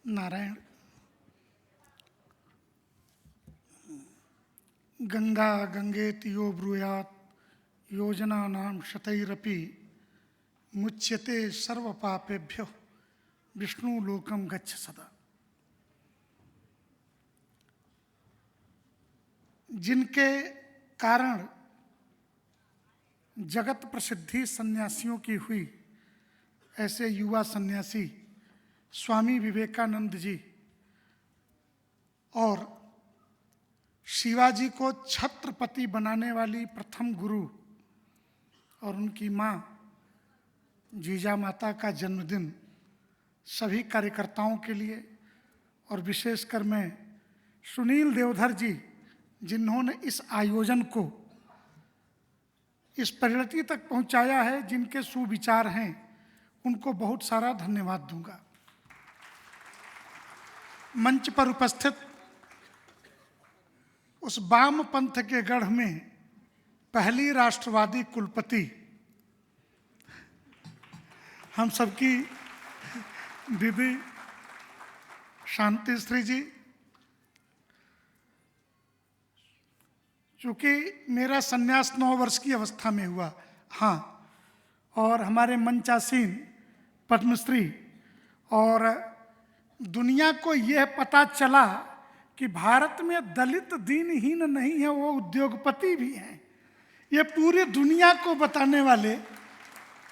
नारायण। गंगा गंगेति यो ब्रूयात् योजनानां शतैरपि मुच्यते सर्वपापेभ्यो विष्णुलोकं गच्छ सदा। जिनके कारण जगत प्रसिद्धि सन्यासियों की हुई, ऐसे युवा सन्यासी स्वामी विवेकानंद जी और शिवाजी को छत्रपति बनाने वाली प्रथम गुरु और उनकी माँ जीजा माता का जन्मदिन सभी कार्यकर्ताओं के लिए और विशेषकर मैं सुनील देवधर जी जिन्होंने इस आयोजन को इस परिणति तक पहुंचाया है, जिनके सुविचार हैं, उनको बहुत सारा धन्यवाद दूंगा। मंच पर उपस्थित उस वाम पंथ के गढ़ में पहली राष्ट्रवादी कुलपति हम सबकी दीदी शांति श्री जी, चूँकि मेरा संन्यास 9 वर्ष की अवस्था में हुआ, हाँ, और हमारे मंचासीन पद्मश्री, और दुनिया को यह पता चला कि भारत में दलित दीनहीन नहीं है, वो उद्योगपति भी हैं। ये पूरी दुनिया को बताने वाले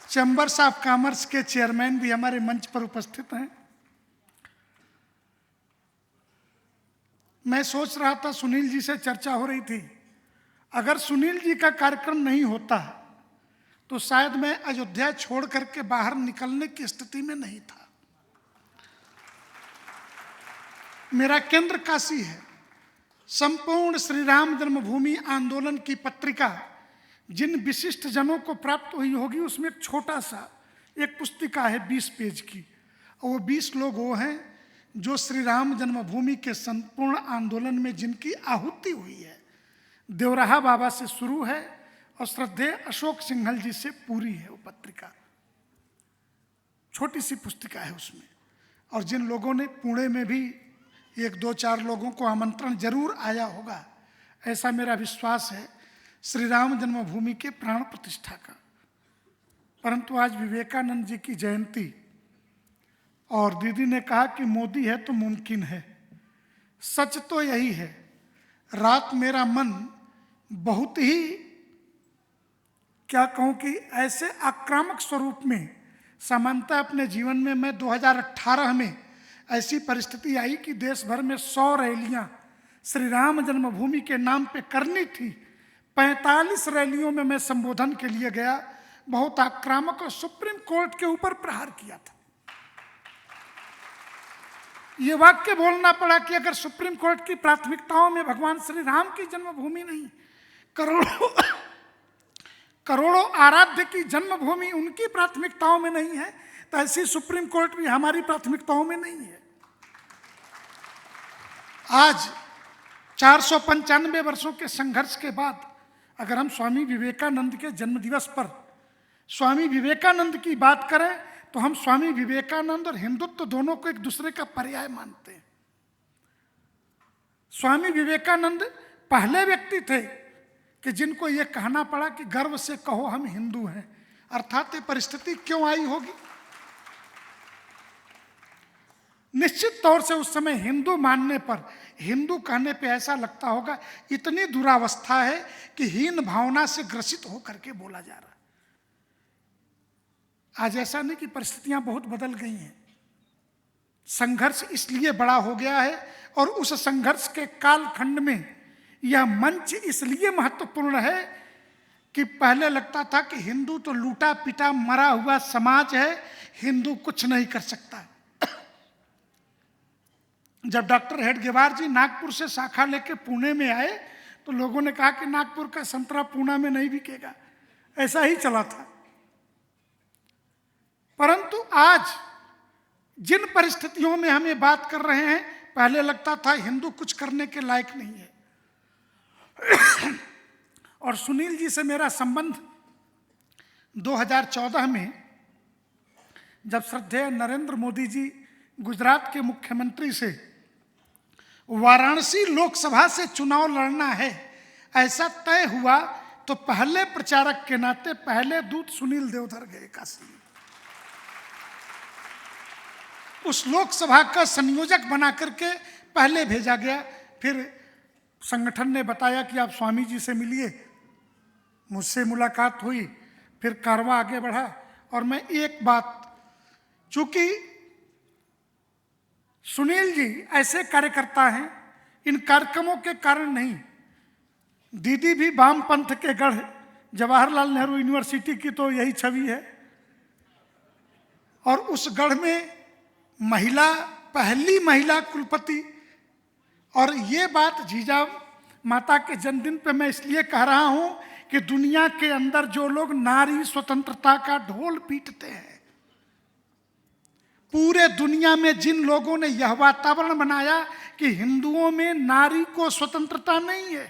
चैम्बर्स ऑफ कॉमर्स के चेयरमैन भी हमारे मंच पर उपस्थित हैं। मैं सोच रहा था, सुनील जी से चर्चा हो रही थी, अगर सुनील जी का कार्यक्रम नहीं होता तो शायद मैं अयोध्या छोड़ करके बाहर निकलने की स्थिति में नहीं था। मेरा केंद्र काशी है। संपूर्ण श्री राम जन्मभूमि आंदोलन की पत्रिका जिन विशिष्ट जनों को प्राप्त हुई होगी, उसमें एक छोटा सा एक पुस्तिका है 20 पेज की, और वो 20 लोग वो हैं जो श्री राम जन्मभूमि के संपूर्ण आंदोलन में जिनकी आहुति हुई है। देवराहा बाबा से शुरू है और श्रद्धेय अशोक सिंघल जी से पूरी है वो पत्रिका। छोटी सी पुस्तिका है उसमें, और जिन लोगों ने पुणे में भी 1-2-4 लोगों को आमंत्रण जरूर आया होगा, ऐसा मेरा विश्वास है, श्री राम जन्मभूमि के प्राण प्रतिष्ठा का। परंतु आज विवेकानंद जी की जयंती, और दीदी ने कहा कि मोदी है तो मुमकिन है। सच तो यही है। रात मेरा मन बहुत ही, क्या कहूँ कि ऐसे आक्रामक स्वरूप में, सामान्यतः अपने जीवन में मैं 2018 में ऐसी परिस्थिति आई कि देश भर में 100 रैलियां श्री राम जन्मभूमि के नाम पे करनी थी। 45 रैलियों में मैं संबोधन के लिए गया, बहुत आक्रामक, और सुप्रीम कोर्ट के ऊपर प्रहार किया था। ये वाक्य बोलना पड़ा कि अगर सुप्रीम कोर्ट की प्राथमिकताओं में भगवान श्री राम की जन्मभूमि नहीं, करोड़ों आराध्य की जन्मभूमि उनकी प्राथमिकताओं में नहीं है, तो ऐसी सुप्रीम कोर्ट भी हमारी प्राथमिकताओं में नहीं है। आज 495 वर्षों के संघर्ष के बाद अगर हम स्वामी विवेकानंद के जन्म दिवस पर स्वामी विवेकानंद की बात करें, तो हम स्वामी विवेकानंद और हिंदुत्व दोनों को एक दूसरे का पर्याय मानते हैं। स्वामी विवेकानंद पहले व्यक्ति थे कि जिनको यह कहना पड़ा कि गर्व से कहो हम हिंदू हैं, अर्थात ये परिस्थिति क्यों आई होगी। निश्चित तौर से उस समय हिंदू मानने पर, हिंदू कहने पे ऐसा लगता होगा इतनी दुरावस्था है कि हीन भावना से ग्रसित होकर के बोला जा रहा है। आज ऐसा नहीं कि परिस्थितियां बहुत बदल गई हैं। संघर्ष इसलिए बड़ा हो गया है, और उस संघर्ष के कालखंड में यह मंच इसलिए महत्वपूर्ण है कि पहले लगता था कि हिंदू तो लूटा पिटा मरा हुआ समाज है, हिंदू कुछ नहीं कर सकता। जब डॉक्टर हेडगेवार जी नागपुर से शाखा लेके पुणे में आए, तो लोगों ने कहा कि नागपुर का संतरा पुणे में नहीं बिकेगा। ऐसा ही चला था। परंतु आज जिन परिस्थितियों में हम ये बात कर रहे हैं, पहले लगता था हिंदू कुछ करने के लायक नहीं है। और सुनील जी से मेरा संबंध 2014 में, जब श्रद्धेय नरेंद्र मोदी जी गुजरात के मुख्यमंत्री से वाराणसी लोकसभा से चुनाव लड़ना है, ऐसा तय हुआ तो पहले प्रचारक के नाते पहले दूत सुनील देवधर गए काशी में। उस लोकसभा का संयोजक बना करके पहले भेजा गया। फिर संगठन ने बताया कि आप स्वामी जी से मिलिए, मुझसे मुलाकात हुई, फिर कारवां आगे बढ़ा। और मैं एक बात, चूंकि सुनील जी ऐसे कार्यकर्ता हैं, इन कार्यक्रमों के कारण नहीं, दीदी भी वामपंथ के गढ़ जवाहरलाल नेहरू यूनिवर्सिटी की तो यही छवि है, और उस गढ़ में महिला, पहली महिला कुलपति। और ये बात जीजा माता के जन्मदिन पे मैं इसलिए कह रहा हूं कि दुनिया के अंदर जो लोग नारी स्वतंत्रता का ढोल पीटते हैं, पूरे दुनिया में जिन लोगों ने यह वातावरण बनाया कि हिंदुओं में नारी को स्वतंत्रता नहीं है,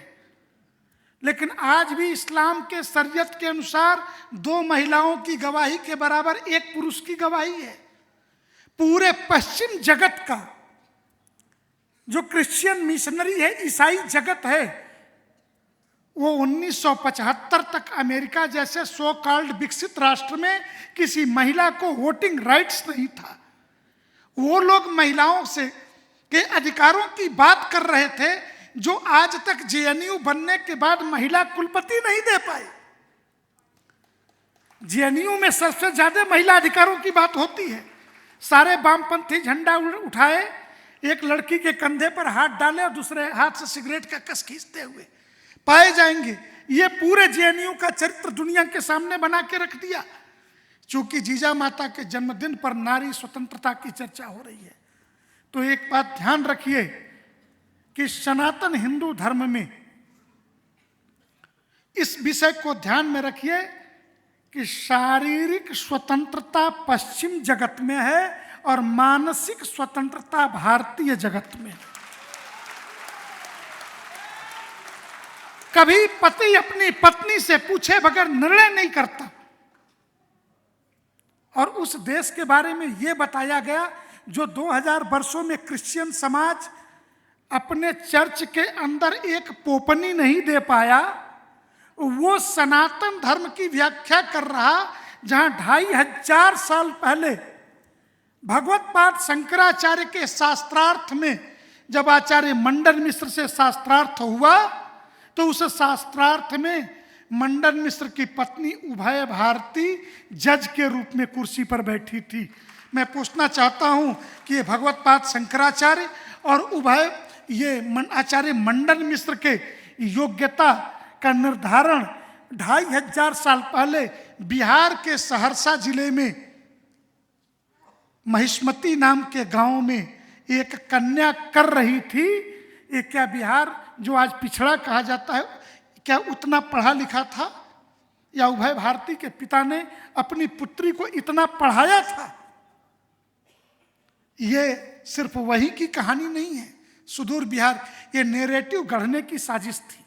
लेकिन आज भी इस्लाम के शरीयत के अनुसार 2 महिलाओं की गवाही के बराबर 1 पुरुष की गवाही है। पूरे पश्चिम जगत का जो क्रिश्चियन मिशनरी है, ईसाई जगत है, वो 1975 तक अमेरिका जैसे सो कॉल्ड विकसित राष्ट्र में किसी महिला को वोटिंग राइट्स नहीं था। वो लोग महिलाओं से के अधिकारों की बात कर रहे थे जो आज तक जेएनयू बनने के बाद महिला कुलपति नहीं दे पाए। जेएनयू में सबसे ज्यादा महिला अधिकारों की बात होती है। सारे वामपंथी झंडा उठाए, एक लड़की के कंधे पर हाथ डाले और दूसरे हाथ से सिगरेट का कस खींचते हुए पाए जाएंगे। ये पूरे जेएनयू का चरित्र दुनिया के सामने बना के रख दिया। चूंकि जीजा माता के जन्मदिन पर नारी स्वतंत्रता की चर्चा हो रही है, तो एक बात ध्यान रखिए कि सनातन हिंदू धर्म में इस विषय को ध्यान में रखिए कि शारीरिक स्वतंत्रता पश्चिम जगत में है और मानसिक स्वतंत्रता भारतीय जगत में। कभी पति अपनी पत्नी से पूछे बगैर निर्णय नहीं करता। और उस देश के बारे में यह बताया गया जो 2000 वर्षों में क्रिश्चियन समाज अपने चर्च के अंदर एक पोपनी नहीं दे पाया, वो सनातन धर्म की व्याख्या कर रहा, जहां 2500 साल पहले भगवत्पाद शंकराचार्य के शास्त्रार्थ में जब आचार्य मंडन मिश्र से शास्त्रार्थ हुआ, तो उस शास्त्रार्थ में मंडन मिश्र की पत्नी उभय भारती जज के रूप में कुर्सी पर बैठी थी। मैं पूछना चाहता हूं कि ये भगवत्पाद शंकराचार्य और उभय ये आचार्य मंडन मिश्र के योग्यता का निर्धारण 2500 साल पहले बिहार के सहरसा जिले में महिष्मती नाम के गांव में एक कन्या कर रही थी। ये क्या बिहार जो आज पिछड़ा कहा जाता है, क्या उतना पढ़ा लिखा था? या उभय भारती के पिता ने अपनी पुत्री को इतना पढ़ाया था? ये सिर्फ वही की कहानी नहीं है, सुदूर बिहार ये नैरेटिव गढ़ने की साजिश थी।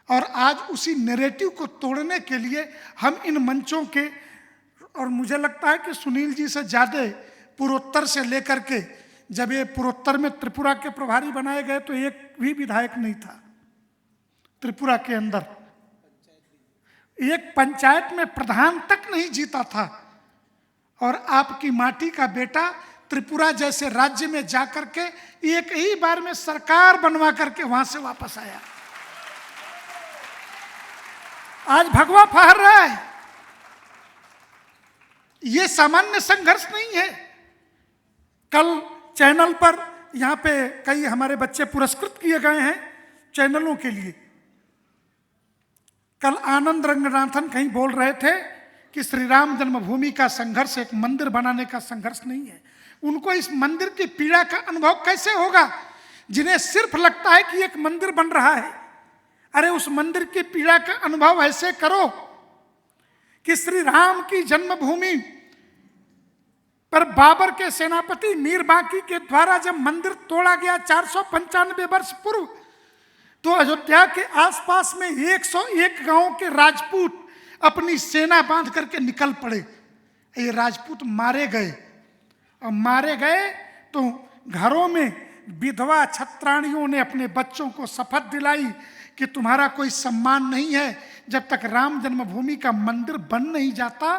और आज उसी नैरेटिव को तोड़ने के लिए हम इन मंचों के, और मुझे लगता है कि सुनील जी से ज़्यादा पूर्वोत्तर से लेकर के, जब ये पूर्वोत्तर में त्रिपुरा के प्रभारी बनाए गए तो एक भी विधायक नहीं था त्रिपुरा के अंदर, एक पंचायत में प्रधान तक नहीं जीता था। और आपकी माटी का बेटा त्रिपुरा जैसे राज्य में जाकर के एक ही बार में सरकार बनवा करके वहां से वापस आया। आज भगवा फहर रहा है। यह सामान्य संघर्ष नहीं है। कल चैनल पर यहां पे कई हमारे बच्चे पुरस्कृत किए गए हैं चैनलों के लिए। कल आनंद रंगनाथन कहीं बोल रहे थे कि श्री राम जन्मभूमि का संघर्ष एक मंदिर बनाने का संघर्ष नहीं है। उनको इस मंदिर की पीड़ा का अनुभव कैसे होगा जिन्हें सिर्फ लगता है कि एक मंदिर बन रहा है। अरे उस मंदिर की पीड़ा का अनुभव ऐसे करो कि श्री राम की जन्मभूमि पर बाबर के सेनापति मीर बांकी के द्वारा जब मंदिर तोड़ा गया 495 वर्ष पूर्व, तो अयोध्या के आसपास में 101 गांवों के राजपूत अपनी सेना बांध करके निकल पड़े। ये राजपूत मारे गए, और मारे गए तो घरों में विधवा छत्राणियों ने अपने बच्चों को शपथ दिलाई कि तुम्हारा कोई सम्मान नहीं है, जब तक राम जन्मभूमि का मंदिर बन नहीं जाता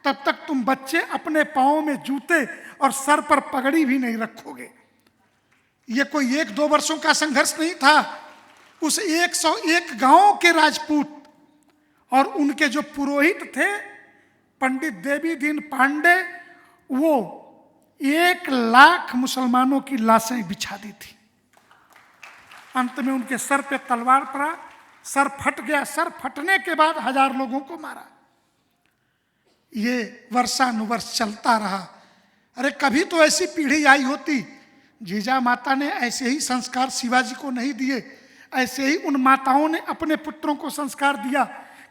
तब तक तुम बच्चे अपने पांवों में जूते और सर पर पगड़ी भी नहीं रखोगे। ये कोई 1-2 वर्षों का संघर्ष नहीं था। उस 101 गांव के राजपूत और उनके जो पुरोहित थे पंडित देवी दीन पांडे, वो 1 लाख मुसलमानों की लाशें बिछा दी थी। अंत में उनके सर पे तलवार पड़ा, सर फट गया। सर फटने के बाद 1000 लोगों को मारा। ये वर्षानुवर्ष चलता रहा। अरे कभी तो ऐसी पीढ़ी आई होती। जीजा माता ने ऐसे ही संस्कार शिवाजी को नहीं दिए, ऐसे ही उन माताओं ने अपने पुत्रों को संस्कार दिया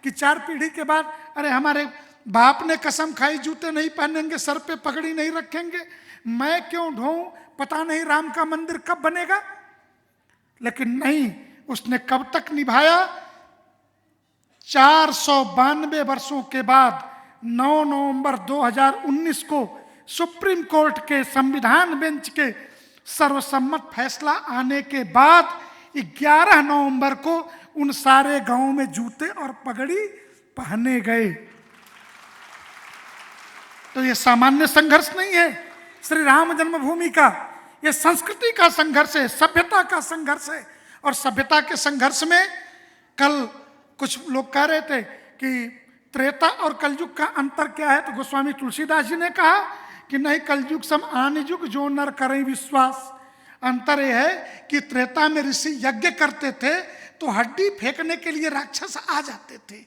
कि 4 पीढ़ी के बाद अरे हमारे बाप ने कसम खाई जूते नहीं पहनेंगे, सर पे पगड़ी नहीं रखेंगे, मैं क्यों ढोऊं, पता नहीं राम का मंदिर कब बनेगा। लेकिन नहीं, उसने कब तक निभाया। 492 वर्षों के बाद 9 नवंबर 2019 को सुप्रीम कोर्ट के संविधान बेंच के सर्वसम्मत फैसला आने के बाद 11 नवंबर को उन सारे गांवों में जूते और पगड़ी पहने गए। तो ये सामान्य संघर्ष नहीं है श्री राम जन्मभूमि का, ये संस्कृति का संघर्ष है, सभ्यता का संघर्ष है। और सभ्यता के संघर्ष में कल कुछ लोग कह रहे थे कि त्रेता और कलयुग का अंतर क्या है, तो गोस्वामी तुलसीदास जी ने कहा कि नहीं, कलयुग सम आन युग जो नर करें विश्वास। अंतर यह है कि त्रेता में ऋषि यज्ञ करते थे तो हड्डी फेंकने के लिए राक्षस आ जाते थे,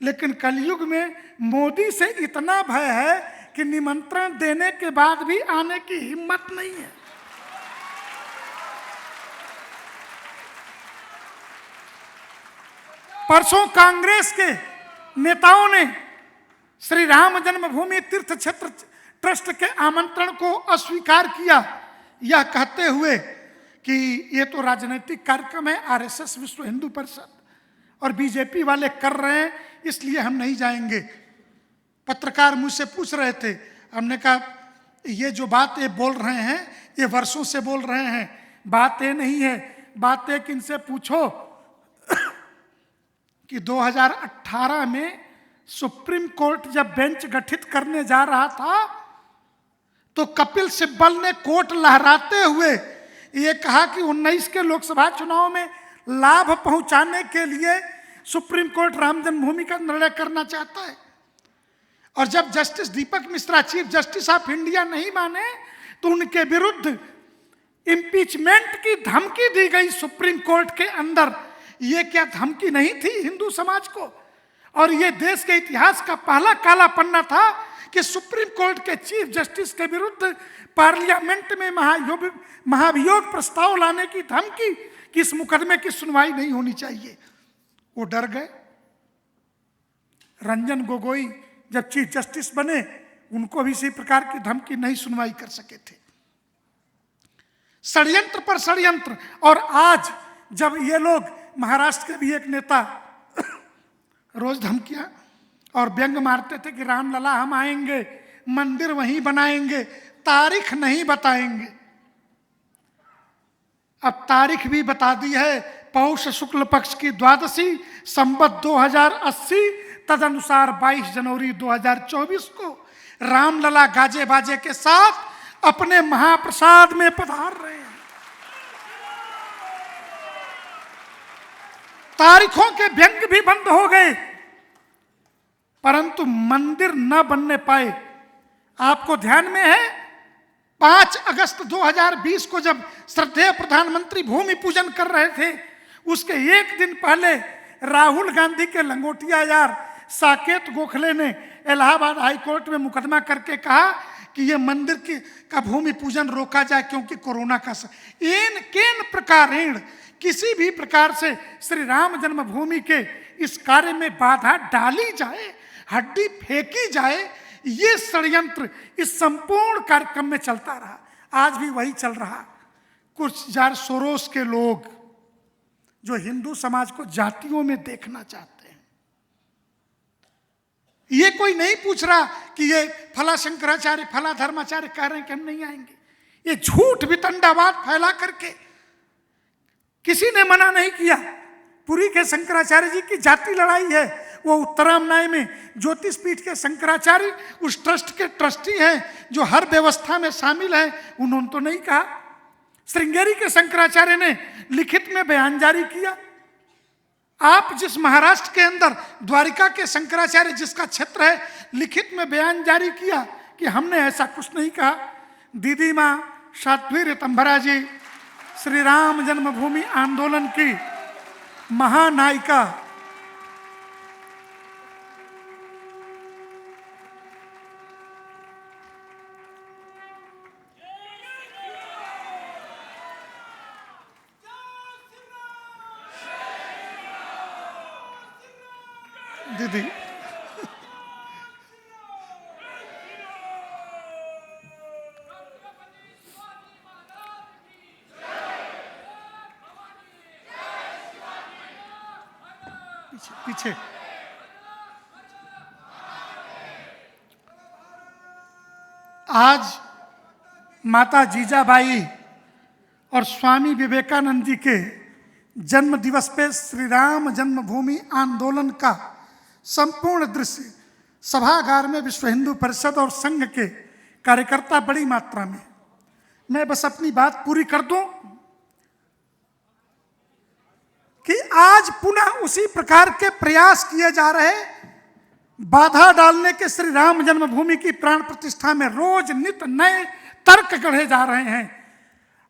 लेकिन कलयुग में मोदी से इतना भय है कि निमंत्रण देने के बाद भी आने की हिम्मत नहीं है। परसों कांग्रेस के नेताओं ने श्री राम जन्मभूमि तीर्थ क्षेत्र ट्रस्ट के आमंत्रण को अस्वीकार किया, यह कहते हुए कि ये तो राजनीतिक कार्यक्रम है, आरएसएस विश्व हिंदू परिषद और बीजेपी वाले कर रहे हैं, इसलिए हम नहीं जाएंगे। पत्रकार मुझसे पूछ रहे थे, हमने कहा ये जो बात ये बोल रहे हैं ये वर्षों से बोल रहे हैं, बात ये नहीं है। बात एक इनसे पूछो कि 2018 में सुप्रीम कोर्ट जब बेंच गठित करने जा रहा था तो कपिल सिब्बल ने कोर्ट लहराते हुए ये कहा कि 19 के लोकसभा चुनाव में लाभ पहुंचाने के लिए सुप्रीम कोर्ट राम जन्मभूमि का निर्णय करना चाहता है। और जब justice Deepak Mishra chief justice of India नहीं माने तो उनके विरुद्ध इंपीचमेंट की धमकी दी गई सुप्रीम कोर्ट के अंदर। ये क्या धमकी नहीं थी हिंदू समाज को? और ये देश के इतिहास का पहला काला पन्ना था कि सुप्रीम कोर्ट के चीफ जस्टिस के विरुद्ध पार्लियामेंट में महाभियोग प्रस्ताव लाने की धमकी कि इस मुकदमे की सुनवाई नहीं होनी चाहिए। वो डर गए। रंजन गोगोई जब चीफ जस्टिस बने उनको भी इसी प्रकार की धमकी, नहीं सुनवाई कर सके थे। षड्यंत्र पर षड्यंत्र। और आज जब ये लोग, महाराष्ट्र के भी एक नेता रोज धमकियां और व्यंग मारते थे कि रामलला हम आएंगे, मंदिर वहीं बनाएंगे, तारीख नहीं बताएंगे। अब तारीख भी बता दी है, पौष शुक्ल पक्ष की द्वादशी संवत 2080, तदनुसार 22 जनवरी 2024 को रामलला गाजे बाजे के साथ अपने महाप्रसाद में पधार रहे हैं। तारीखों के व्यंग भी बंद हो गए, परंतु मंदिर न बनने पाए। आपको ध्यान में है 5 अगस्त 2020 को जब श्रद्धेय प्रधानमंत्री भूमि पूजन कर रहे थे, उसके एक दिन पहले राहुल गांधी के लंगोटिया यार साकेत गोखले ने इलाहाबाद हाईकोर्ट में मुकदमा करके कहा कि यह मंदिर का भूमि पूजन रोका जाए क्योंकि कोरोना का इन केन प्रकारेण किसी भी प्रकार से श्री राम जन्मभूमि के इस कार्य में बाधा डाली जाए, हड्डी फेंकी जाए, ये षड्यंत्र इस संपूर्ण कार्यक्रम में चलता रहा। आज भी वही चल रहा। कुछ जार सोरोस के लोग जो हिंदू समाज को जातियों में देखना चाहते हैं। ये कोई नहीं पूछ रहा कि ये फला शंकराचार्य फला धर्माचार्य कह रहे हैं कि हम नहीं आएंगे। ये झूठ वितंडावाद फैला करके किसी ने मना नहीं किया। पुरी के शंकराचार्य जी की जाति लड़ाई है, वो उत्तरामनाय में ज्योतिष पीठ के शंकराचार्य उस ट्रस्ट के ट्रस्टी हैं जो हर व्यवस्था में शामिल हैं, उन्होंने तो नहीं कहा। श्रृंगेरी के शंकराचार्य ने लिखित में बयान जारी किया। आप जिस महाराष्ट्र के अंदर द्वारिका के शंकराचार्य जिसका क्षेत्र है, लिखित में बयान जारी किया कि हमने ऐसा कुछ नहीं कहा। दीदी माँ साध्वी ऋतंभरा जी श्री राम जन्मभूमि आंदोलन की महानायिका, दीदी पीछे आज माता जीजाबाई और स्वामी विवेकानंद जी के जन्म दिवस पे श्री राम जन्मभूमि आंदोलन का संपूर्ण दृश्य सभागार में विश्व हिंदू परिषद और संघ के कार्यकर्ता बड़ी मात्रा में। मैं बस अपनी बात पूरी कर दूं कि आज पुनः उसी प्रकार के प्रयास किए जा रहे, बाधा डालने के श्री राम जन्मभूमि की प्राण प्रतिष्ठा में रोज नित नए तर्क गढ़े जा रहे हैं।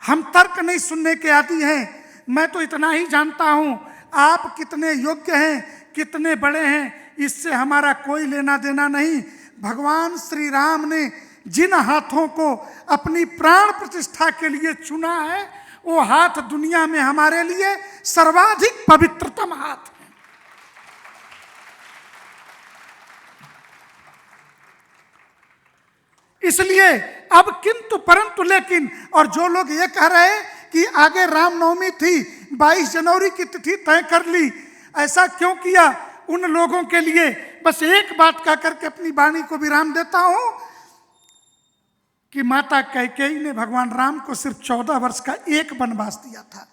हम तर्क नहीं सुनने के आदी हैं। मैं तो इतना ही जानता हूं, आप कितने योग्य हैं, कितने बड़े हैं, इससे हमारा कोई लेना देना नहीं। भगवान श्री राम ने जिन हाथों को अपनी प्राण प्रतिष्ठा के लिए चुना है, वो हाथ दुनिया में हमारे लिए सर्वाधिक पवित्रतम हाथ है। इसलिए अब किंतु परंतु लेकिन, और जो लोग ये कह रहे हैं कि आगे रामनवमी थी, 22 जनवरी की तिथि तय कर ली, ऐसा क्यों किया, उन लोगों के लिए बस एक बात कह करके अपनी वाणी को विराम देता हूं कि माता कैकेयी ने भगवान राम को सिर्फ 14 वर्ष का एक वनवास दिया था,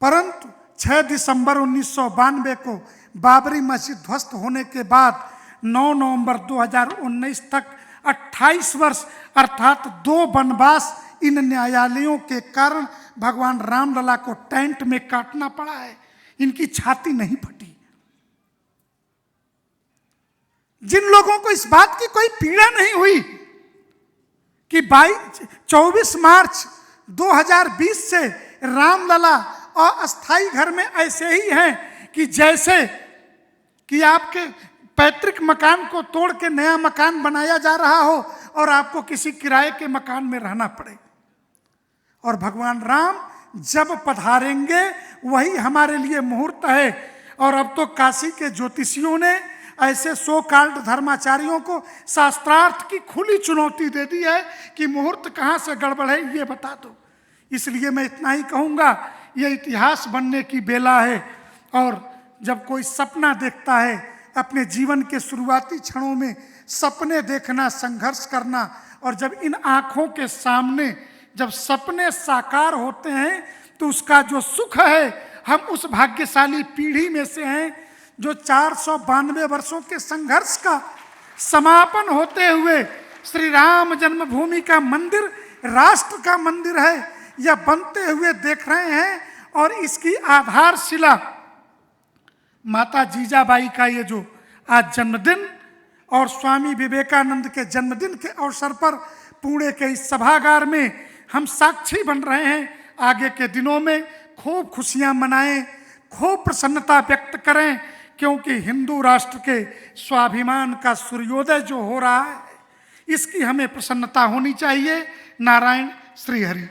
परंतु 6 दिसंबर 1992 को बाबरी मस्जिद ध्वस्त होने के बाद 9 नवंबर 2019 तक 28 वर्ष अर्थात 2 वनवास इन न्यायालयों के कारण भगवान रामलला को टेंट में काटना पड़ा है। इनकी छाती नहीं फटी। जिन लोगों को इस बात की कोई पीड़ा नहीं हुई कि 24 मार्च 2020 से रामलला अस्थाई घर में ऐसे ही हैं कि जैसे कि आपके पैतृक मकान को तोड़ के नया मकान बनाया जा रहा हो और आपको किसी किराए के मकान में रहना पड़े। और भगवान राम जब पधारेंगे वही हमारे लिए मुहूर्त है। और अब तो काशी के ज्योतिषियों ने ऐसे सो काल्ड धर्माचार्यों को शास्त्रार्थ की खुली चुनौती दे दी है कि मुहूर्त कहाँ से गड़बड़ है ये बता दो। इसलिए मैं इतना ही कहूँगा, ये इतिहास बनने की बेला है। और जब कोई सपना देखता है, अपने जीवन के शुरुआती क्षणों में सपने देखना, संघर्ष करना, और जब इन आँखों के सामने जब सपने साकार होते हैं तो उसका जो सुख है, हम उस भाग्यशाली पीढ़ी में से हैं जो 492 वर्षों के संघर्ष का समापन होते हुए श्री राम जन्मभूमि का मंदिर राष्ट्र का मंदिर है यह बनते हुए देख रहे हैं। और इसकी आधारशिला माता जीजाबाई का ये जो आज जन्मदिन और स्वामी विवेकानंद के जन्मदिन के अवसर पर पुणे के इस सभागार में हम साक्षी बन रहे हैं। आगे के दिनों में खूब खुशियां मनाएं, खूब प्रसन्नता व्यक्त करें, क्योंकि हिंदू राष्ट्र के स्वाभिमान का सूर्योदय जो हो रहा है, इसकी हमें प्रसन्नता होनी चाहिए। नारायण श्रीहरि।